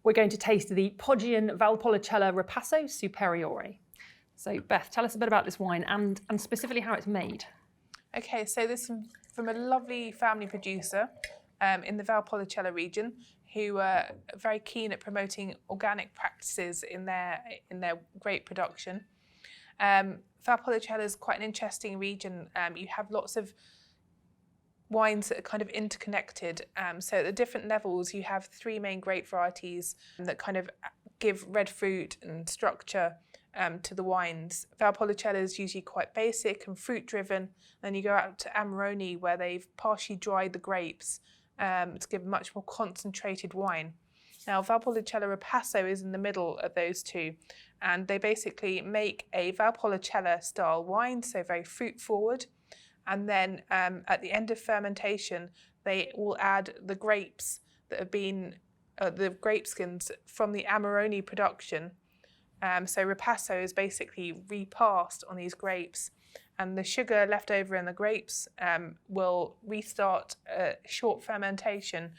We're going to taste the Pogian Valpolicella Ripasso Superiore. So Beth, tell us a bit about this wine and specifically how it's made. Okay, so this is from a lovely family producer in the Valpolicella region who are very keen at promoting organic practices in their grape production. Valpolicella is quite an interesting region. You have lots of wines that are kind of interconnected. So at the different levels, you have three main grape varieties that kind of give red fruit and structure to the wines. Valpolicella is usually quite basic and fruit driven. Then you go out to Amarone where they've partially dried the grapes to give a much more concentrated wine. Now Valpolicella Ripasso is in the middle of those two, and they basically make a Valpolicella style wine, so very fruit forward. And then at the end of fermentation, they will add the grapes that have been, the grape skins from the Amarone production. So Ripasso is basically repassed on these grapes, and the sugar left over in the grapes will restart a short fermentation,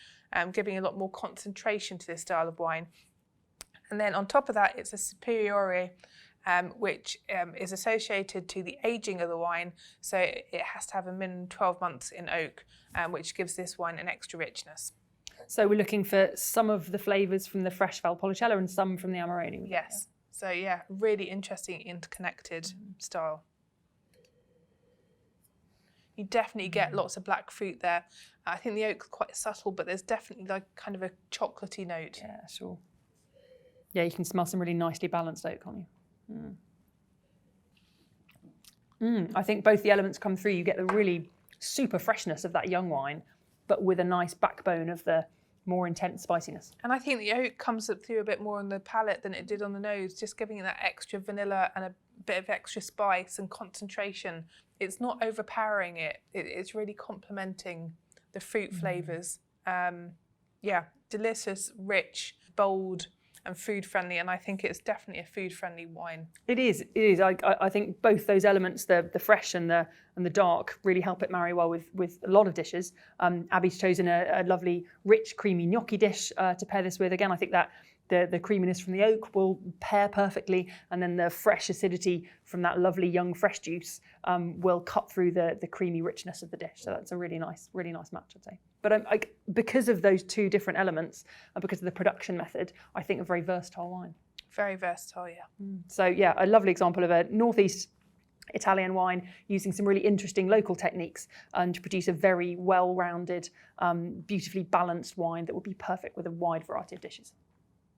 giving a lot more concentration to this style of wine. And then on top of that, it's a Superiore, which is associated to the aging of the wine. So it has to have a minimum 12 months in oak, which gives this wine an extra richness. So we're looking for some of the flavours from the fresh Valpolicella and some from the Amarone. Yes. So yeah, really interesting interconnected style. You definitely get lots of black fruit there. I think the oak's quite subtle, but there's definitely like kind of a chocolatey note. Yeah, sure. Yeah, you can smell some really nicely balanced oak, can't you? I think both the elements come through. You get the really super freshness of that young wine, but with a nice backbone of the more intense spiciness. And I think the oak comes up through a bit more on the palate than it did on the nose, just giving it that extra vanilla and a bit of extra spice and concentration. It's not overpowering it. It's really complementing the fruit flavours. Yeah, delicious, rich, bold, and food friendly, and I think it's definitely a food friendly wine. It is. I think both those elements, the fresh and the dark, really help it marry well with a lot of dishes. Abby's chosen a lovely, rich, creamy gnocchi dish to pair this with. Again, I think that the creaminess from the oak will pair perfectly, and then the fresh acidity from that lovely young fresh juice will cut through the creamy richness of the dish. So that's a really nice match, I'd say. But because of those two different elements and because of the production method, I think a very versatile wine. Very versatile, yeah. So yeah, a lovely example of a northeast Italian wine using some really interesting local techniques and to produce a very well-rounded, beautifully balanced wine that would be perfect with a wide variety of dishes.